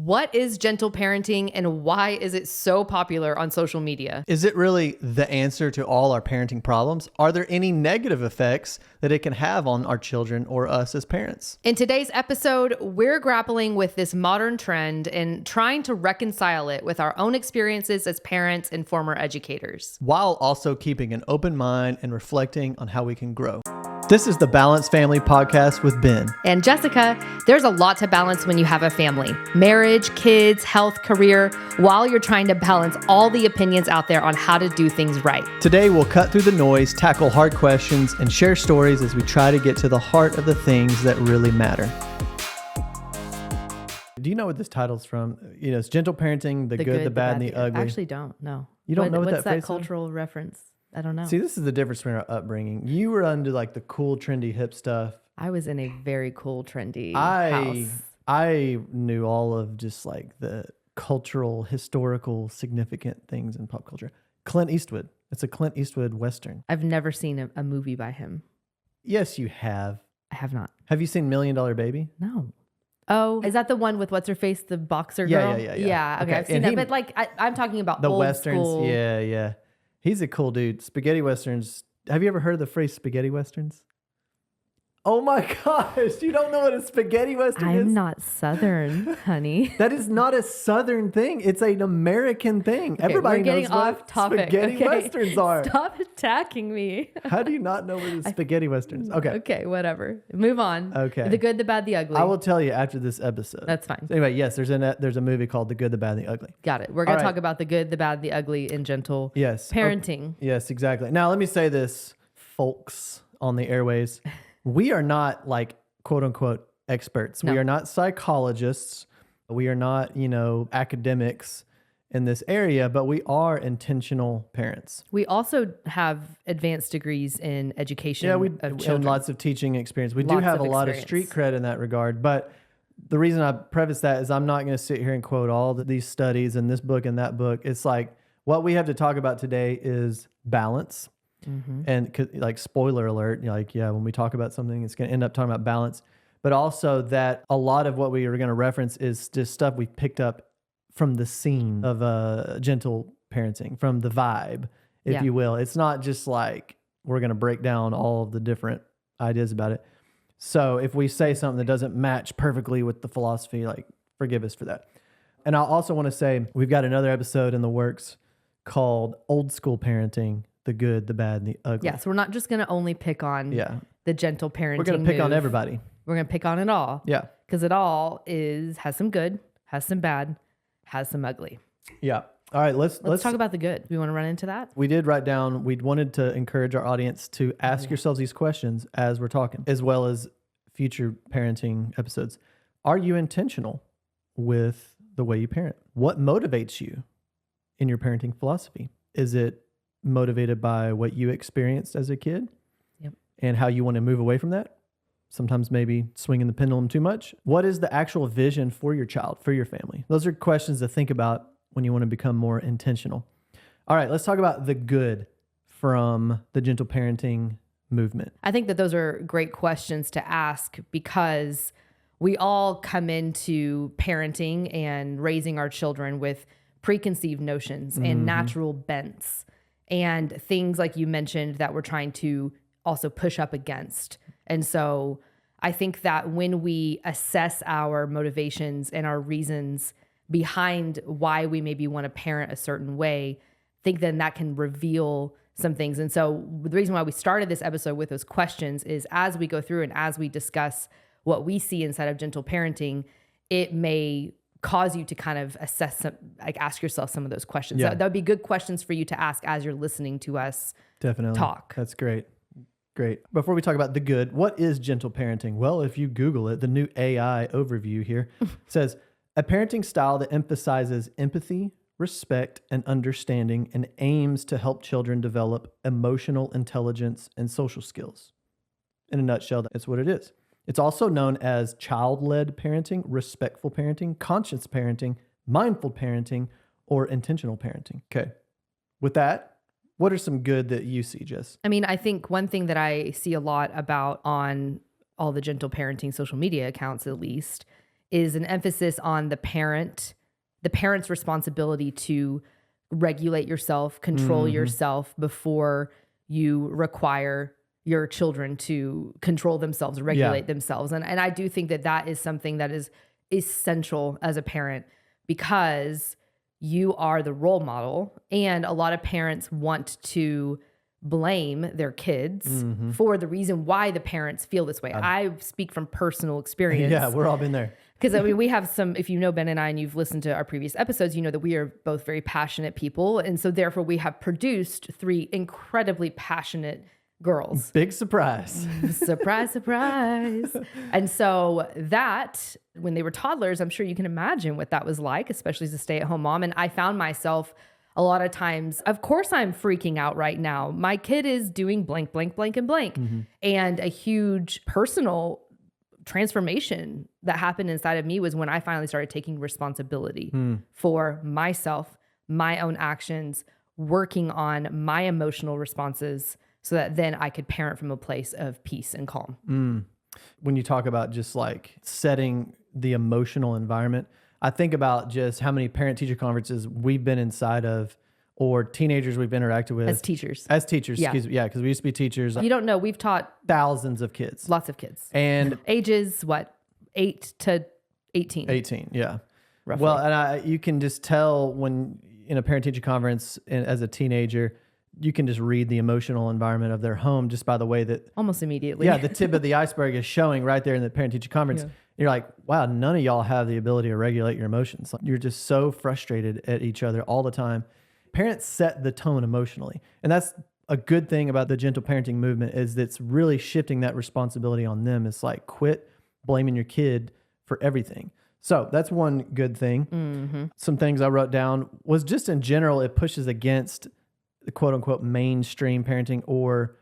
What is gentle parenting and why is it so popular on social media? Is it really the answer to all our parenting problems? Are there any negative effects that it can have on our children or us as parents? In today's episode, we're grappling with this modern trend and trying to reconcile it with our own experiences as parents and former educators, while also keeping an open mind and reflecting on how we can grow. This is the Balanced Family Podcast with Ben and Jessica. There's a lot to balance when you have a family: marriage, kids, health, career, while you're trying to balance all the opinions out there on how to do things right. Today, we'll cut through the noise, tackle hard questions, and share stories as we try to get to the heart of the things that really matter. Do you know what this title's from? You know, it's Gentle Parenting, the good, the bad, and the ugly. I actually don't know. You don't know what what's that phrase that cultural reference? I don't know. See, this is the difference between our upbringing. You were under like the cool, trendy, hip stuff. I was in a very cool, trendy house. I knew all of just like the cultural, historical, significant things in pop culture. Clint Eastwood. It's a Clint Eastwood Western. I've never seen a movie by him. Yes, you have. I have not. Have you seen $1 Million Baby? No. Oh, is that the one with what's her face, the boxer girl? Yeah. Okay, I've seen that. But like, I'm talking about the old Westerns. School. Yeah. He's a cool dude. Spaghetti Westerns. Have you ever heard of the phrase spaghetti Westerns? Oh my gosh, you don't know what a spaghetti Western is? I'm not Southern, honey. That is not a Southern thing. It's an American thing. Okay, Everybody knows off what topic. spaghetti Westerns are. Stop attacking me. How do you not know what the spaghetti Westerns? Okay. Okay, whatever. Move on. Okay. The good, the bad, the ugly. I will tell you after this episode. That's fine. So anyway, yes, there's a movie called The Good, the Bad, and the Ugly. Got it. We're going to All talk about the good, the bad, the ugly, and gentle parenting. Yes, exactly. Now, let me say this, folks on the airways. We are not like quote unquote experts. No. We are not psychologists. We are not, academics in this area, but we are intentional parents. We also have advanced degrees in education of children. And lots of teaching experience. We do have a lot of street cred in that regard, but the reason I preface that is I'm not going to sit here and quote all these studies and this book and that book. It's like what we have to talk about today is balance. Mm-hmm. And like spoiler alert, when we talk about something, it's going to end up talking about balance, but also that a lot of what we are going to reference is just stuff we picked up from the scene of gentle parenting, from the vibe, if you will. It's not just like we're going to break down all of the different ideas about it. So if we say something that doesn't match perfectly with the philosophy, forgive us for that. And I also want to say we've got another episode in the works called Old School Parenting, the good, the bad, and the ugly. Yeah, so we're not just going to only pick on the gentle parenting. We're going to pick on everybody. We're going to pick on it all. Yeah. Because it all has some good, has some bad, has some ugly. Yeah. All right, let's talk about the good. We want to run into that? We did write down, we wanted to encourage our audience to ask yourselves these questions as we're talking, as well as future parenting episodes. Are you intentional with the way you parent? What motivates you in your parenting philosophy? Is it motivated by what you experienced as a kid and how you want to move away from that? Sometimes maybe swinging the pendulum too much. What is the actual vision for your child, for your family? Those are questions to think about when you want to become more intentional. All right, let's talk about the good from the gentle parenting movement. I think that those are great questions to ask because we all come into parenting and raising our children with preconceived notions and natural bents and things like you mentioned that we're trying to also push up against. And so I think that when we assess our motivations and our reasons behind why we maybe want to parent a certain way, I think then that can reveal some things. And so the reason why we started this episode with those questions is as we go through and as we discuss what we see inside of gentle parenting, it may cause you to kind of assess ask yourself some of those questions. Yeah. That would be good questions for you to ask as you're listening to us talk. That's great. Great. Before we talk about the good, what is gentle parenting? Well, if you Google it, the new AI overview here says a parenting style that emphasizes empathy, respect, and understanding and aims to help children develop emotional intelligence and social skills. In a nutshell, that's what it is. It's also known as child-led parenting, respectful parenting, conscious parenting, mindful parenting, or intentional parenting. Okay. With that, what are some good that you see, Jess? I mean, I think one thing that I see a lot about on all the gentle parenting social media accounts, at least, is an emphasis on the parent's responsibility to regulate yourself, control yourself before you require your children to control themselves, regulate themselves. And I do think that is something that is essential as a parent, because you are the role model, and a lot of parents want to blame their kids for the reason why the parents feel this way. I speak from personal experience. Yeah, we're all been there. Because I mean, we have some, if you know Ben and I, and you've listened to our previous episodes, you know that we are both very passionate people. And so therefore we have produced 3 incredibly passionate girls. Big surprise. Surprise, surprise. And so that, when they were toddlers, I'm sure you can imagine what that was like, especially as a stay-at-home mom. And I found myself a lot of times, of course I'm freaking out right now. My kid is doing blank, blank, blank, and blank. And a huge personal transformation that happened inside of me was when I finally started taking responsibility for myself, my own actions, working on my emotional responses, so that then I could parent from a place of peace and calm. When you talk about just like setting the emotional environment, I think about just how many parent-teacher conferences we've been inside of, or teenagers we've interacted with. As teachers, excuse me. Yeah, because we used to be teachers. You don't know, we've taught thousands of kids. Lots of kids. And ages, 8 to 18? 18, yeah. Roughly. Well, and you can just tell when in a parent-teacher conference as a teenager, you can just read the emotional environment of their home just by the way that almost immediately. Yeah, the tip of the iceberg is showing right there in the parent-teacher conference. Yeah. You're like, wow, none of y'all have the ability to regulate your emotions. You're just so frustrated at each other all the time. Parents set the tone emotionally. And that's a good thing about the gentle parenting movement, is that's really shifting that responsibility on them. It's like, quit blaming your kid for everything. So that's one good thing. Some things I wrote down was just in general, it pushes against the quote unquote mainstream parenting, or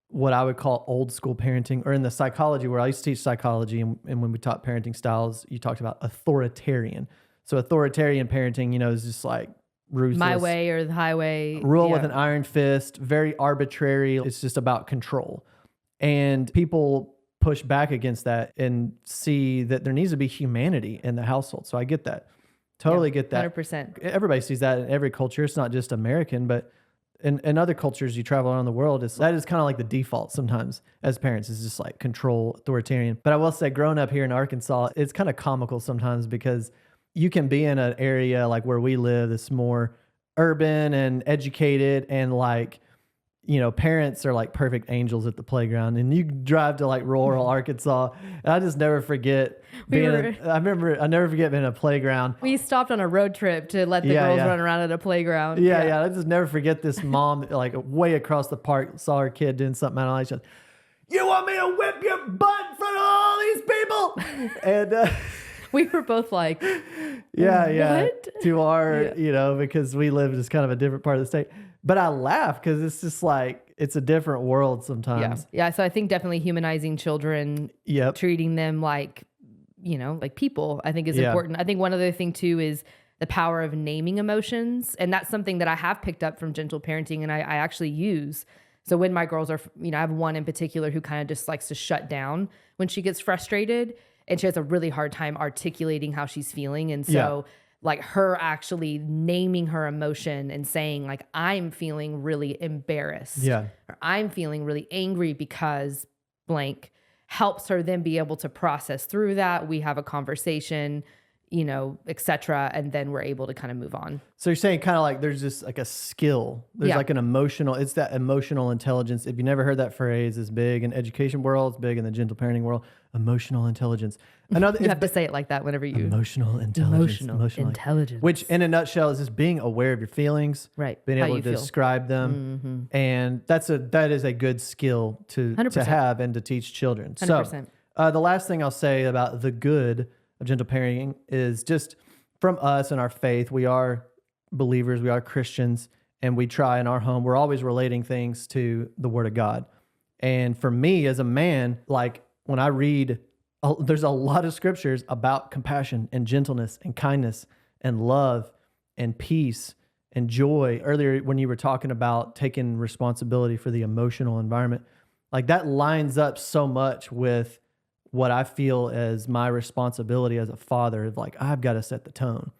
what I would call old school parenting, or in the psychology where I used to teach psychology. And when we taught parenting styles, you talked about authoritarian. So authoritarian parenting, is just like ruthless. My way or the highway. Rule with an iron fist, very arbitrary. It's just about control. And people push back against that and see that there needs to be humanity in the household. So I get that. Totally get that. 100%. Everybody sees that in every culture. It's not just American, but in other cultures you travel around the world, that is kind of like the default sometimes as parents, is just like control, authoritarian. But I will say, growing up here in Arkansas, it's kind of comical sometimes, because you can be in an area like where we live that's more urban and educated, and like, parents are like perfect angels at the playground, and you drive to like rural Arkansas, and I just never forget I never forget being in a playground. We stopped on a road trip to let the girls run around at a playground. Yeah. I just never forget this mom, like way across the park, saw her kid doing something. I don't know. You want me to whip your butt in front of all these people? And we were both like, what? To our, because we live in just kind of a different part of the state. But I laugh because it's just like, it's a different world sometimes. Yeah. So I think definitely humanizing children, treating them like, like people, I think is important. I think one other thing too is the power of naming emotions. And that's something that I have picked up from gentle parenting, and I actually use. So when my girls are, I have one in particular who kind of just likes to shut down when she gets frustrated, and she has a really hard time articulating how she's feeling. And so like her actually naming her emotion and saying like, I'm feeling really embarrassed, or I'm feeling really angry because blank, helps her then be able to process through that. We have a conversation, et cetera. And then we're able to kind of move on. So you're saying kind of like there's just like a skill. There's like an emotional, it's that emotional intelligence. If you never heard that phrase, it's big in education world, it's big in the gentle parenting world, emotional intelligence. Another, you have to say it like that whenever you... Emotional intelligence. Emotional intelligence. Which in a nutshell is just being aware of your feelings. Right. Being able to describe them. And that is a good skill to have and to teach children. 100%. So the last thing I'll say about the good of gentle parenting is just from us and our faith. We are believers, we are Christians, and we try in our home, we're always relating things to the Word of God. And for me as a man, like when I read, there's a lot of scriptures about compassion and gentleness and kindness and love and peace and joy. Earlier when you were talking about taking responsibility for the emotional environment, like that lines up so much with what I feel as my responsibility as a father of like, I've got to set the tone.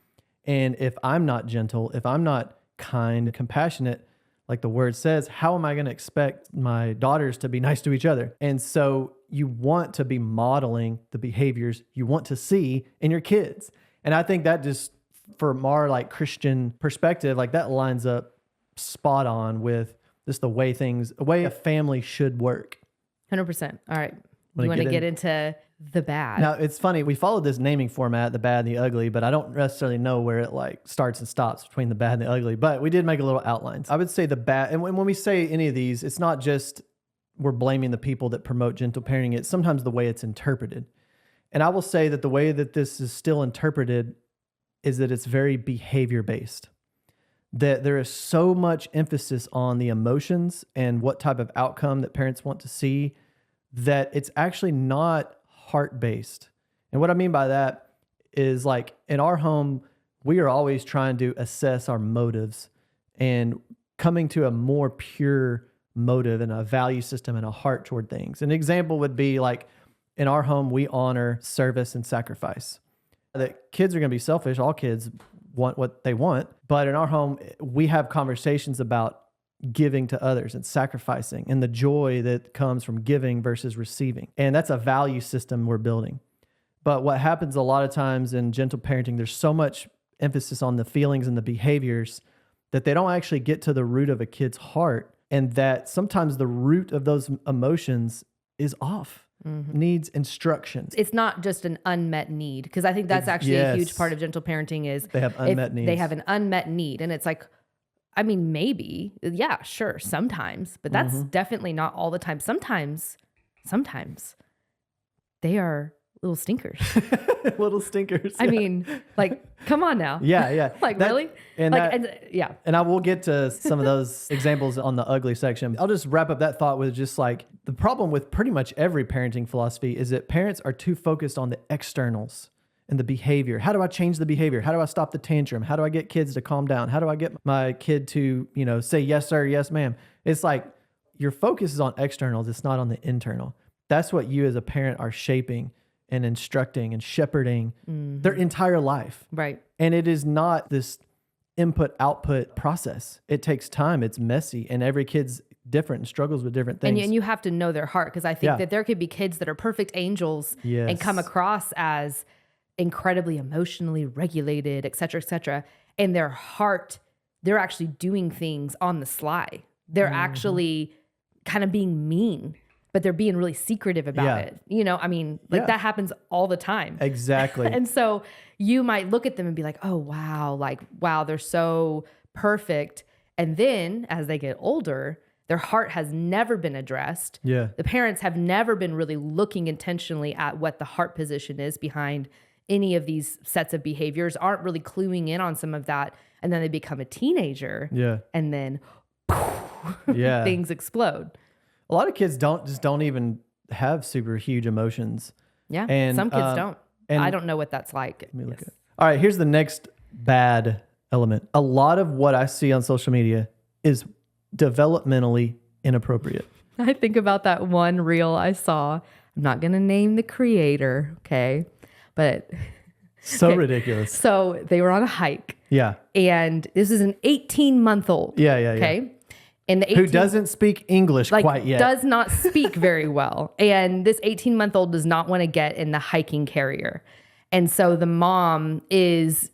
And if I'm not gentle, if I'm not kind, compassionate, like the word says, how am I going to expect my daughters to be nice to each other? And so you want to be modeling the behaviors you want to see in your kids. And I think that just from our like Christian perspective, like that lines up spot on with just the way a family should work. 100%. All right. You want to get into the bad. Now, it's funny. We followed this naming format, the bad and the ugly, but I don't necessarily know where it like starts and stops between the bad and the ugly, but we did make a little outlines. I would say the bad, and when we say any of these, it's not just we're blaming the people that promote gentle parenting. It's sometimes the way it's interpreted. And I will say that the way that this is still interpreted is that it's very behavior based. That there is so much emphasis on the emotions and what type of outcome that parents want to see that it's actually not heart-based. And what I mean by that is like in our home, we are always trying to assess our motives and coming to a more pure motive and a value system and a heart toward things. An example would be like in our home, we honor service and sacrifice. That kids are going to be selfish. All kids want what they want. But in our home, we have conversations about giving to others and sacrificing and the joy that comes from giving versus receiving. And that's a value system we're building. But what happens a lot of times in gentle parenting, there's so much emphasis on the feelings and the behaviors that they don't actually get to the root of a kid's heart. And that sometimes the root of those emotions is off. Mm-hmm. Needs instructions. It's not just an unmet need, because I think that's actually a huge part of gentle parenting is they have unmet needs. They have an unmet need. And it's like, I mean, maybe, yeah, sure, sometimes, but that's definitely not all the time. Sometimes they are little stinkers. Little stinkers. I mean, like, come on now. Yeah. Like, really? And like, yeah. And I will get to some of those examples on the ugly section. I'll just wrap up that thought with just like the problem with pretty much every parenting philosophy is that parents are too focused on the externals and the behavior. How do I change the behavior? How do I stop the tantrum? How do I get kids to calm down? How do I get my kid to, say yes, sir, yes, ma'am? It's like your focus is on externals. It's not on the internal. That's what you as a parent are shaping and instructing and shepherding their entire life. Right. And it is not this input-output process. It takes time. It's messy. And every kid's different and struggles with different things. And you have to know their heart, because I think that there could be kids that are perfect angels and come across as incredibly emotionally regulated, et cetera, and their heart, they're actually doing things on the sly. They're actually kind of being mean, but they're being really secretive about it. I mean, that happens all the time. Exactly. And so you might look at them and be like, oh, wow, they're so perfect. And then as they get older, their heart has never been addressed. Yeah. The parents have never been really looking intentionally at what the heart position is behind any of these sets of behaviors, aren't really cluing in on some of that. And then they become a teenager. Yeah. And then things explode. A lot of kids don't even have super huge emotions. Yeah. And some kids don't. And I don't know what that's like. Let me look at it. All right. Here's the next bad element. A lot of what I see on social media is developmentally inappropriate. I think about that one reel I saw. I'm not going to name the creator. Okay. But so ridiculous. So they were on a hike. Yeah. And this is an 18-month-old. Yeah. Okay. And who doesn't speak English quite yet. Does not speak very well. And this 18-month-old does not want to get in the hiking carrier. And so the mom is,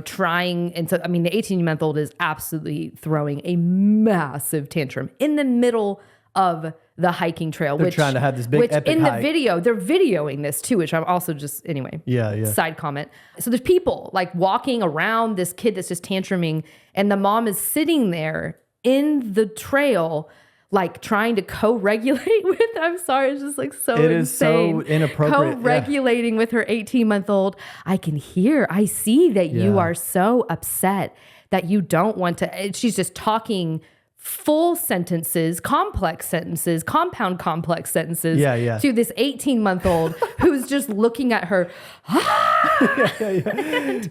trying. And so, I mean, the 18-month-old is absolutely throwing a massive tantrum in the middle of the hiking trail. They're trying to have this big epic in hike. the video, they're videoing this too, which I'm also just, anyway. Yeah. Side comment. So there's people like walking around this kid that's just tantruming, and the mom is sitting there in the trail, like trying to co-regulate with, I'm sorry, it's just like so insane. It is so inappropriate. Co-regulating with her 18-month-old. I see that you are so upset that you don't want to, she's just talking full sentences, complex sentences, compound complex sentences to this 18-month-old who's just looking at her. And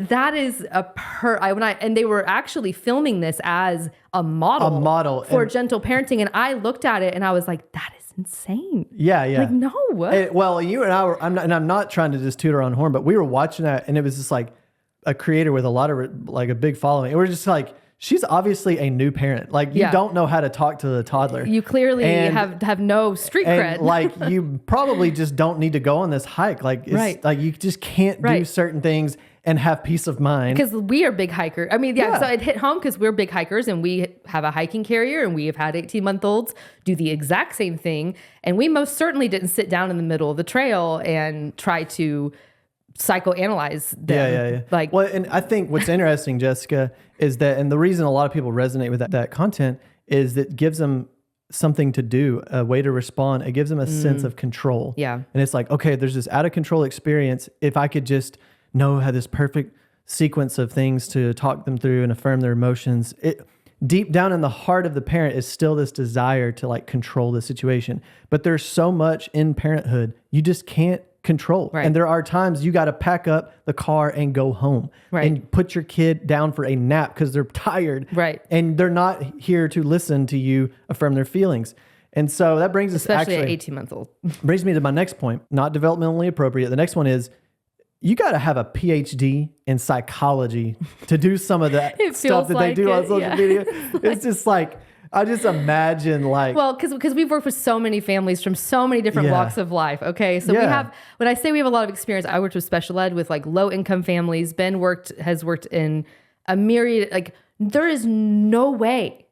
that is and they were actually filming this as a model for gentle parenting. And I looked at it and I was like, that is insane. Yeah. Like, no. Well, you and I were, I'm not trying to just toot our own horn, but we were watching that and it was just like a creator with a lot of like a big following. And we're just like, she's obviously a new parent. Like you don't know how to talk to the toddler. You clearly have no street cred. Like you probably just don't need to go on this hike. Like, like you just can't do certain things and have peace of mind. Because we are big hikers. I mean, so it hit home because we're big hikers and we have a hiking carrier and we have had 18-month-olds do the exact same thing. And we most certainly didn't sit down in the middle of the trail and try to psychoanalyze them. Like, well, and I think what's interesting, Jessica, is that, and the reason a lot of people resonate with that content is that it gives them something to do, a way to respond. It gives them a sense of control. Yeah. And it's like, okay, there's this out of control experience. If I could just know how this perfect sequence of things to talk them through and affirm their emotions, it deep down in the heart of the parent is still this desire to like control the situation. But there's so much in parenthood you just can't control. Right. And there are times you got to pack up the car and go home and put your kid down for a nap because they're tired. Right. And they're not here to listen to you affirm their feelings. And so that brings us especially an 18-month-old. Brings me to my next point, not developmentally appropriate. The next one is you got to have a PhD in psychology to do some of that stuff that they do on social media. It's just like, I just imagine like... Well, because we've worked with so many families from so many different walks of life, okay? So we have, when I say we have a lot of experience, I worked with special ed with like low income families. Ben has worked in a myriad, like there is no way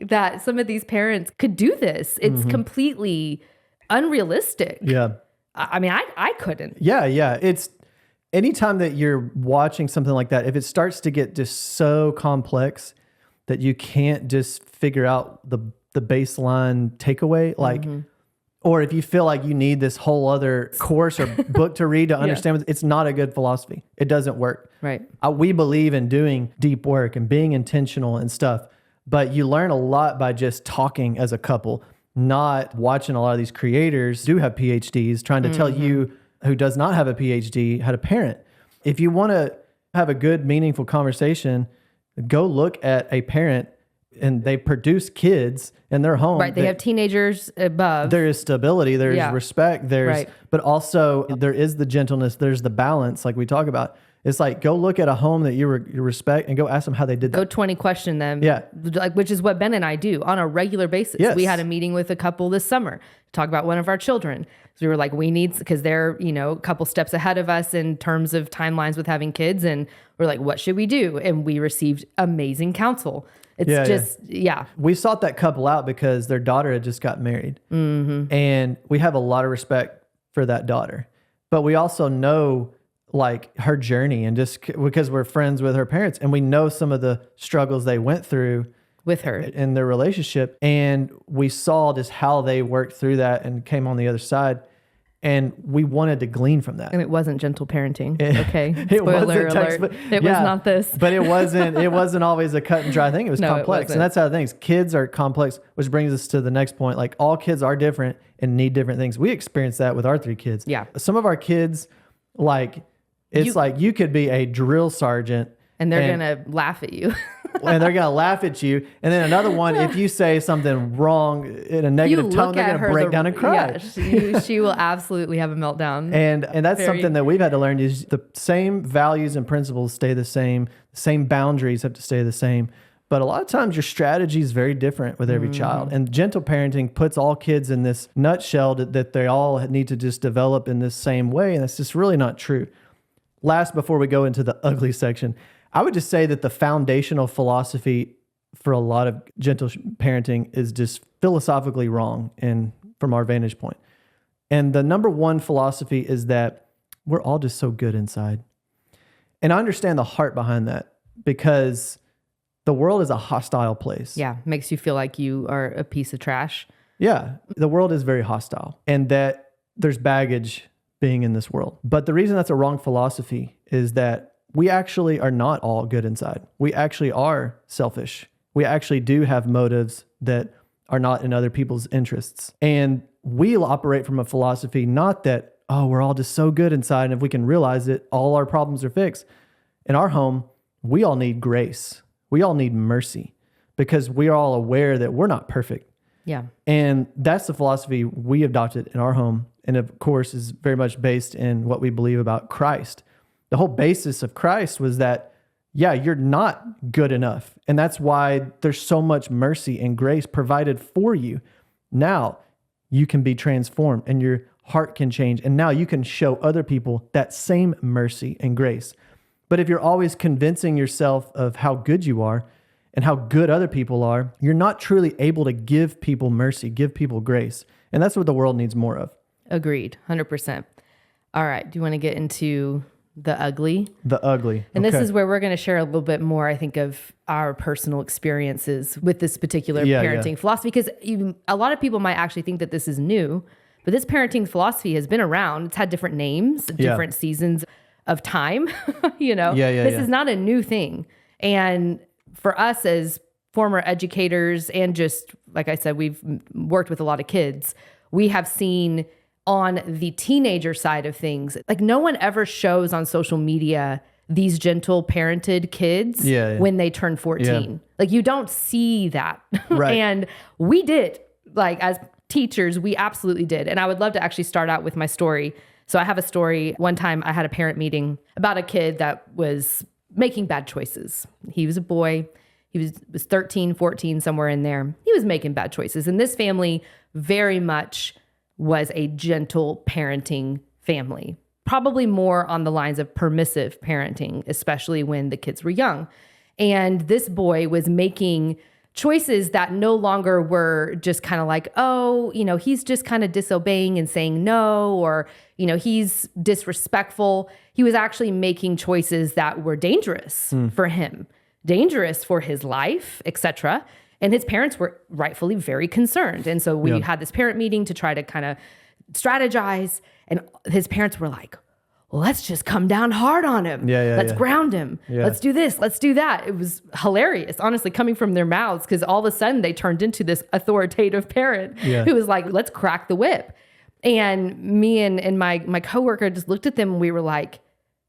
that some of these parents could do this. It's completely unrealistic. Yeah. I mean, I couldn't. Yeah. It's anytime that you're watching something like that, if it starts to get just so complex that you can't just figure out the baseline takeaway, like, or if you feel like you need this whole other course or book to read to understand, it's not a good philosophy. It doesn't work. Right. We believe in doing deep work and being intentional and stuff, but you learn a lot by just talking as a couple, not watching a lot of these creators do have PhDs trying to tell you who does not have a PhD how to parent. If you want to have a good, meaningful conversation, go look at a parent and they produce kids in their home. Right. They have teenagers above. There is stability. There's respect. But also there is the gentleness. There's the balance like we talk about. It's like, go look at a home that you respect and go ask them how they did that. Go 20 question them. Yeah. Like, which is what Ben and I do on a regular basis. Yes. We had a meeting with a couple this summer to talk about one of our children. So we were like, because they're, a couple steps ahead of us in terms of timelines with having kids. And we're like, what should we do? And we received amazing counsel. It's We sought that couple out because their daughter had just got married. And we have a lot of respect for that daughter. But we also know like her journey and just because we're friends with her parents and we know some of the struggles they went through with her in their relationship. And we saw just how they worked through that and came on the other side. And we wanted to glean from that. And it wasn't gentle parenting. Okay. Spoiler alert. It was not this. But it wasn't always a cut and dry thing. It was complex. And that's how things, kids are complex, which brings us to the next point. Like all kids are different and need different things. We experienced that with our 3 kids. Yeah. Some of our kids, like, like you could be a drill sergeant. And they're going to laugh at you. And they're going to laugh at you. And then another one, if you say something wrong in a negative tone, they're going to break down and cry. Yeah, she will absolutely have a meltdown. And that's something that we've had to learn is the same values and principles stay the same boundaries have to stay the same. But a lot of times your strategy is very different with every child. And gentle parenting puts all kids in this nutshell that they all need to just develop in this same way. And that's just really not true. Last, before we go into the ugly section, I would just say that the foundational philosophy for a lot of gentle parenting is just philosophically wrong from our vantage point. And the number one philosophy is that we're all just so good inside. And I understand the heart behind that because the world is a hostile place. Yeah, makes you feel like you are a piece of trash. Yeah, the world is very hostile and that there's baggage being in this world. But the reason that's a wrong philosophy is that we actually are not all good inside. We actually are selfish. We actually do have motives that are not in other people's interests. And we'll operate from a philosophy, not that, we're all just so good inside. And if we can realize it, all our problems are fixed. In our home, we all need grace. We all need mercy because we are all aware that we're not perfect. Yeah. And that's the philosophy we adopted in our home. And of course, is very much based in what we believe about Christ. The whole basis of Christ was that, yeah, you're not good enough. And that's why there's so much mercy and grace provided for you. Now you can be transformed and your heart can change. And now you can show other people that same mercy and grace. But if you're always convincing yourself of how good you are and how good other people are, you're not truly able to give people mercy, give people grace. And that's what the world needs more of. Agreed. 100%. All right. Do you want to get into the ugly? The ugly. And this is where we're going to share a little bit more, I think, of our personal experiences with this particular parenting philosophy, because a lot of people might actually think that this is new, but this parenting philosophy has been around. It's had different names, different seasons of time. This is not a new thing. And for us as former educators, and just like I said, we've worked with a lot of kids, we have seen on the teenager side of things, like no one ever shows on social media these gentle parented kids when they turn 14. Like you don't see that. Right. And we did, like as teachers, we absolutely did. And I would love to actually start out with my story. So I have a story. One time I had a parent meeting about a kid that was making bad choices. He was a boy. He was 13, 14, somewhere in there. He was making bad choices. And this family very much was a gentle parenting family, probably more on the lines of permissive parenting, especially when the kids were young. And this boy was making choices that no longer were just kind of like, oh, he's just kind of disobeying and saying no, or, he's disrespectful. He was actually making choices that were dangerous for him, dangerous for his life, etc. And his parents were rightfully very concerned. And so we had this parent meeting to try to kind of strategize. And his parents were like, well, let's just come down hard on him. Let's ground him. Let's do this. Let's do that. It was hilarious, honestly, coming from their mouths, because all of a sudden they turned into this authoritative parent who was like, let's crack the whip. And me and my coworker just looked at them and we were like,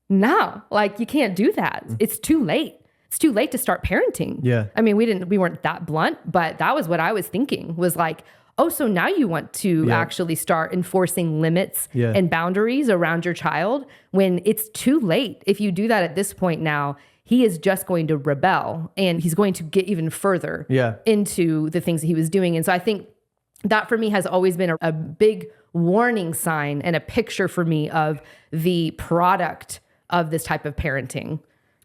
no, like you can't do that. It's too late. It's too late to start parenting. Yeah. I mean, we weren't that blunt, but that was what I was thinking, was like, oh, so now you want to actually start enforcing limits and boundaries around your child when it's too late. If you do that at this point now, he is just going to rebel and he's going to get even further into the things that he was doing. And so I think that for me has always been a big warning sign and a picture for me of the product of this type of parenting.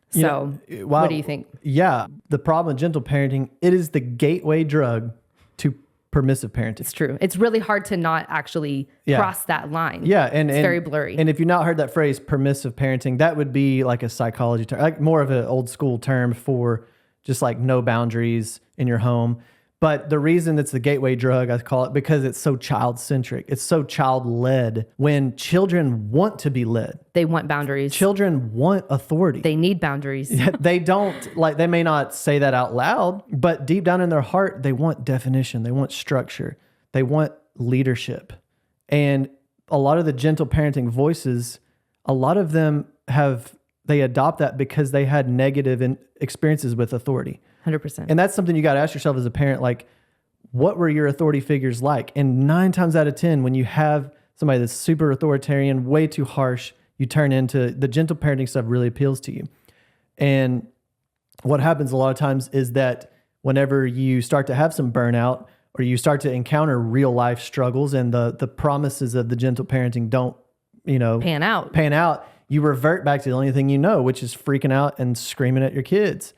So what do you think? Yeah. The problem with gentle parenting, it is the gateway drug to permissive parenting. It's true. It's really hard to not actually cross that line. Yeah. And it's very blurry. And if you've not heard that phrase, permissive parenting, that would be like a psychology term, like more of an old school term for just like no boundaries in your home. But the reason it's the gateway drug, I call it, because it's so child-centric. It's so child-led. When children want to be led. They want boundaries. Children want authority. They need boundaries. They don't, like, they may not say that out loud, but deep down in their heart, they want definition. They want structure. They want leadership. And a lot of the gentle parenting voices, a lot of them they adopt that because they had negative experiences with authority. 100%. And that's something you got to ask yourself as a parent, like, what were your authority figures like? And 9 times out of 10, when you have somebody that's super authoritarian, way too harsh, you turn into the gentle parenting stuff really appeals to you. And what happens a lot of times is that whenever you start to have some burnout or you start to encounter real life struggles and the promises of the gentle parenting don't, pan out, you revert back to the only thing you know, which is freaking out and screaming at your kids.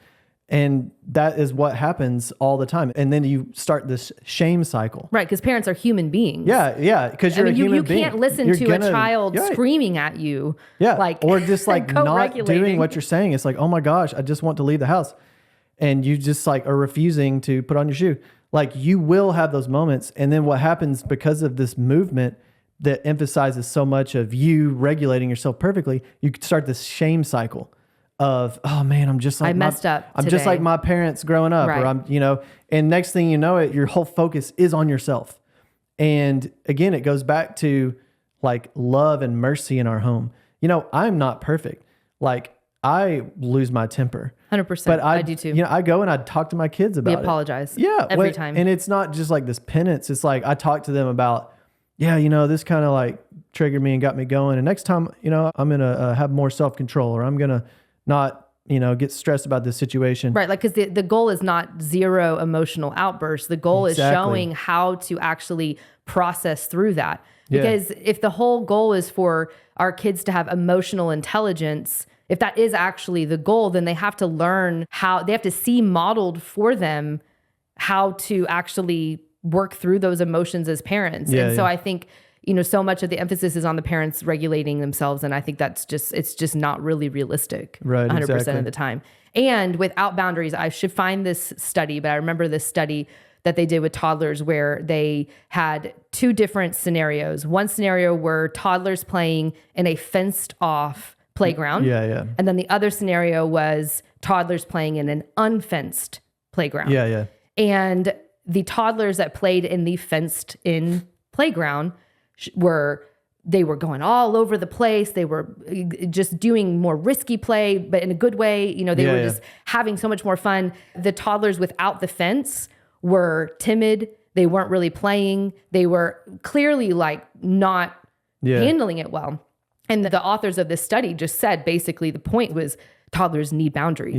And that is what happens all the time. And then you start this shame cycle. Right, because parents are human beings. Yeah, because you're a human being. You can't listen to a child screaming at you. Yeah, or just like not doing what you're saying. It's like, oh my gosh, I just want to leave the house. And you just like are refusing to put on your shoe. Like you will have those moments. And then what happens because of this movement that emphasizes so much of you regulating yourself perfectly, you start this shame cycle of, oh man, I'm just like, I messed up I'm today. Just like my parents growing up, right. Or I'm, and next thing you know your whole focus is on yourself. And again, it goes back to like love and mercy in our home. I'm not perfect. Like I lose my temper. 100%. But I do too. You know, I go and I talk to my kids about it. We apologize. Yeah. Every time. And it's not just like this penance. It's like I talk to them about, yeah, you know, this kind of like triggered me and got me going. And next time, you know, I'm going to have more self-control, or I'm going to not, you know, get stressed about this situation. Right. Like, because the goal is not zero emotional outbursts. The goal is showing how to actually process through that. Because if the whole goal is for our kids to have emotional intelligence, if that is actually the goal, then they have to learn how, they have to see modeled for them how to actually work through those emotions as parents. And so I think, you know, so much of the emphasis is on the parents regulating themselves. And I think that's just, it's just not really realistic 100% of the time. And without boundaries, I should find this study, but I remember this study that they did with toddlers where they had two different scenarios. One scenario were toddlers playing in a fenced off playground. And then the other scenario was toddlers playing in an unfenced playground. And the toddlers that played in the fenced in playground they were going all over the place. They were just doing more risky play, but in a good way. You know, they were just having so much more fun. The toddlers without the fence were timid. They weren't really playing. They were clearly like not handling it well. And the authors of this study just said, basically, the point was toddlers need boundaries.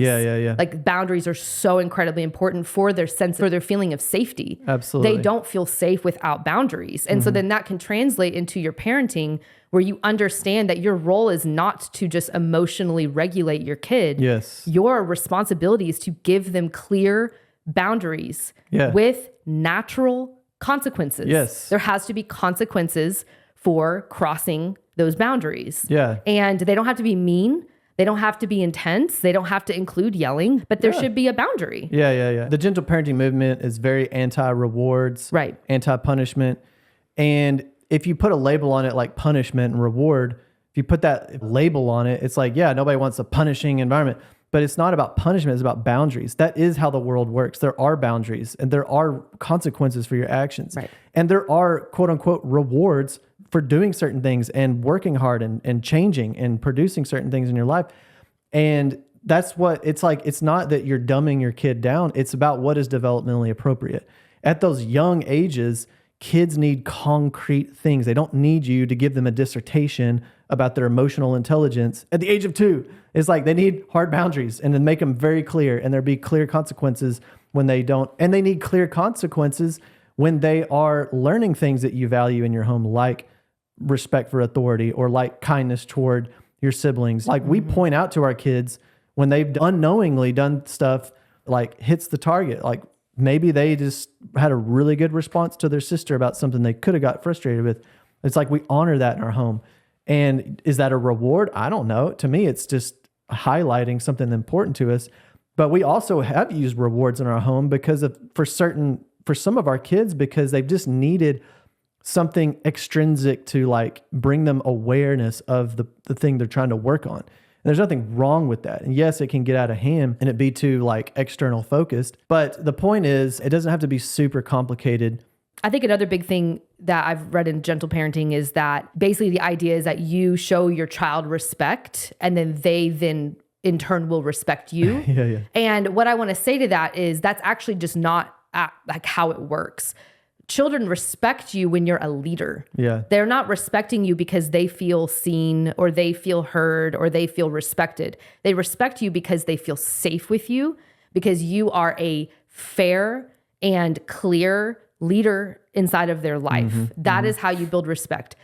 Like, boundaries are so incredibly important for their sense, for their feeling of safety. Absolutely. They don't feel safe without boundaries. And so then that can translate into your parenting, where you understand that your role is not to just emotionally regulate your kid. Your responsibility is to give them clear boundaries with natural consequences. There has to be consequences for crossing those boundaries. And they don't have to be mean. They don't have to be intense. They don't have to include yelling, but there should be a boundary. The gentle parenting movement is very anti-rewards, anti-punishment. And if you put a label on it like punishment and reward, if you put that label on it, it's like, nobody wants a punishing environment. But it's not about punishment, it's about boundaries. That is how the world works. There are boundaries and there are consequences for your actions. And there are quote unquote rewards for doing certain things and working hard and changing and producing certain things in your life. And that's what it's like. It's not that you're dumbing your kid down. It's about what is developmentally appropriate. At those young ages, kids need concrete things. They don't need you to give them a dissertation about their emotional intelligence at the age of 2. It's like they need hard boundaries and then make them very clear, and there'll be clear consequences when they don't. And they need clear consequences when they are learning things that you value in your home, like respect for authority or like kindness toward your siblings. Like we point out to our kids when they've unknowingly done stuff like hits the target, like maybe they just had a really good response to their sister about something they could have got frustrated with. It's like we honor that in our home. And is that a reward? I don't know. To me, it's just highlighting something important to us. But we also have used rewards in our home because for some of our kids, because they've just needed something extrinsic to like bring them awareness of the thing they're trying to work on. And there's nothing wrong with that. And yes, it can get out of hand and it be too like external focused. But the point is, it doesn't have to be super complicated. I think another big thing that I've read in Gentle Parenting is that basically the idea is that you show your child respect and then they then in turn will respect you. And what I want to say to that is that's actually just not like how it works. Children respect you when you're a leader. They're not respecting you because they feel seen or they feel heard or they feel respected. They respect you because they feel safe with you, because you are a fair and clear leader inside of their life. That is how you build respect.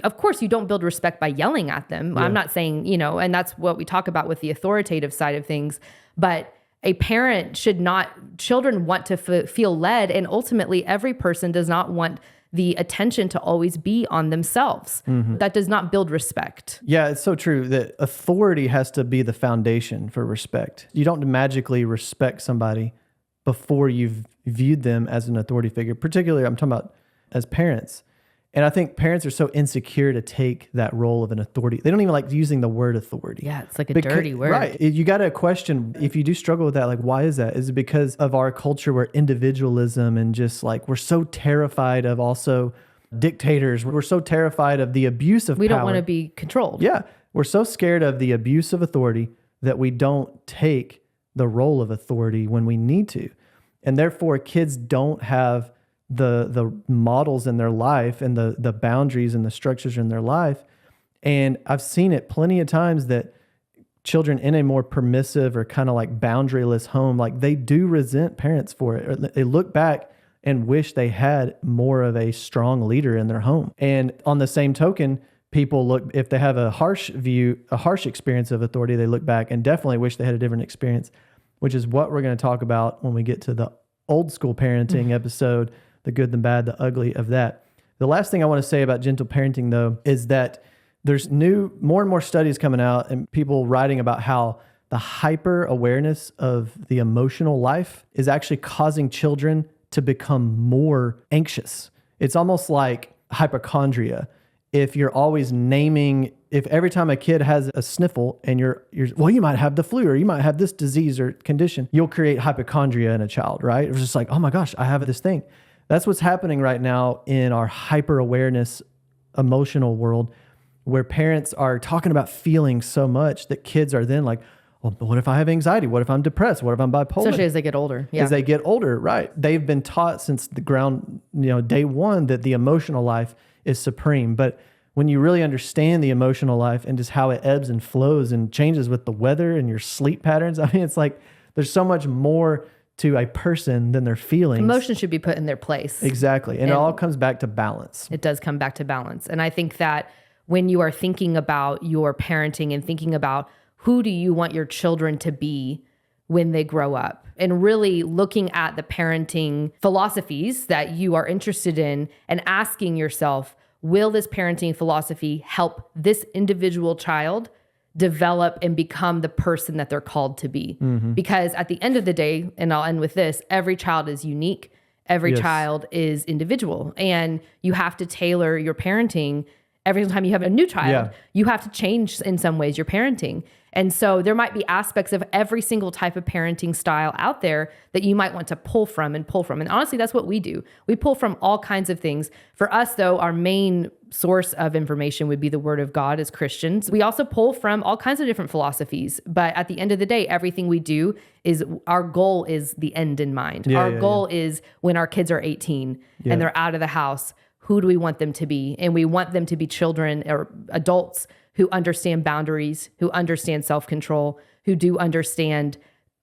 Of course, you don't build respect by yelling at them. I'm not saying, and that's what we talk about with the authoritative side of things, but a parent should not, children want to feel led, and ultimately every person does not want the attention to always be on themselves. That does not build respect. Yeah, it's so true that authority has to be the foundation for respect. You don't magically respect somebody before you've viewed them as an authority figure, particularly I'm talking about as parents. And I think parents are so insecure to take that role of an authority. They don't even like using the word authority. Yeah, it's like a dirty word. Right. You got to question, if you do struggle with that, like, why is that? Is it because of our culture where individualism and just like, we're so terrified of also dictators. We're so terrified of the abuse of power. We don't want to be controlled. Yeah. We're so scared of the abuse of authority that we don't take the role of authority when we need to. And therefore, kids don't have the models in their life and the boundaries and the structures in their life. And I've seen it plenty of times that children in a more permissive or kind of like boundaryless home, like they do resent parents for it. Or they look back and wish they had more of a strong leader in their home. And on the same token, people look, if they have a harsh experience of authority, they look back and definitely wish they had a different experience, which is what we're going to talk about when we get to the old school parenting episode, the good, the bad, the ugly of that. The last thing I want to say about gentle parenting, though, is that there's more and more studies coming out and people writing about how the hyper awareness of the emotional life is actually causing children to become more anxious. It's almost like hypochondria. If you're always naming, if every time a kid has a sniffle and you're, well, you might have the flu or you might have this disease or condition, you'll create hypochondria in a child, right? It's just like, oh my gosh, I have this thing. That's what's happening right now in our hyper awareness emotional world, where parents are talking about feeling so much that kids are then like, well, what if I have anxiety? What if I'm depressed? What if I'm bipolar? Especially as they get older. Yeah. As they get older, right. They've been taught since the ground, day one, that the emotional life is supreme. But when you really understand the emotional life and just how it ebbs and flows and changes with the weather and your sleep patterns, I mean, it's like there's so much more to a person than their feelings. Emotions should be put in their place. Exactly. And it all comes back to balance. It does come back to balance. And I think that when you are thinking about your parenting and thinking about who do you want your children to be when they grow up, and really looking at the parenting philosophies that you are interested in and asking yourself, will this parenting philosophy help this individual child develop and become the person that they're called to be? Mm-hmm. Because at the end of the day, and I'll end with this, every child is unique. Every child is individual, and you have to tailor your parenting. Every time you have a new child, you have to change in some ways your parenting. And so there might be aspects of every single type of parenting style out there that you might want to pull from. And honestly, that's what we do. We pull from all kinds of things. For us, though, our main source of information would be the Word of God as Christians. We also pull from all kinds of different philosophies. But at the end of the day, everything we do is, our goal is the end in mind. Our goal is when our kids are 18 and they're out of the house, who do we want them to be? And we want them to be children or adults who understand boundaries, who understand self-control, who do understand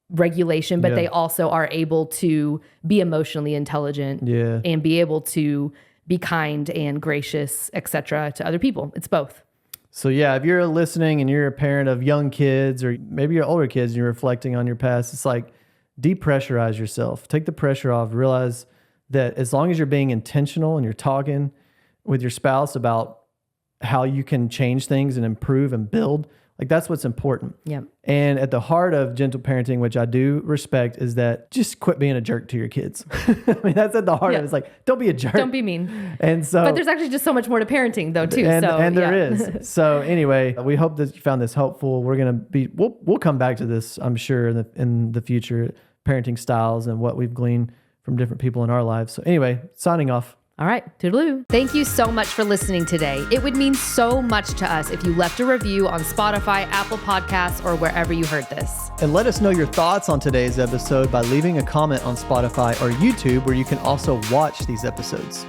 regulation, but they also are able to be emotionally intelligent and be able to be kind and gracious, etc., to other people. It's both. So if you're listening and you're a parent of young kids, or maybe you're older kids and you're reflecting on your past, it's like depressurize yourself. Take the pressure off. Realize that as long as you're being intentional and you're talking with your spouse about how you can change things and improve and build, like that's what's important. Yeah. And at the heart of gentle parenting, which I do respect, is that just quit being a jerk to your kids. I mean, that's at the heart of it. It's like, don't be a jerk. Don't be mean. And so, but there's actually just so much more to parenting though, too. And there is. So anyway, we hope that you found this helpful. We're going to be, we'll come back to this, I'm sure, in the future, parenting styles and what we've gleaned from different people in our lives. So anyway, signing off. All right, toodaloo. Thank you so much for listening today. It would mean so much to us if you left a review on Spotify, Apple Podcasts, or wherever you heard this. And let us know your thoughts on today's episode by leaving a comment on Spotify or YouTube, where you can also watch these episodes.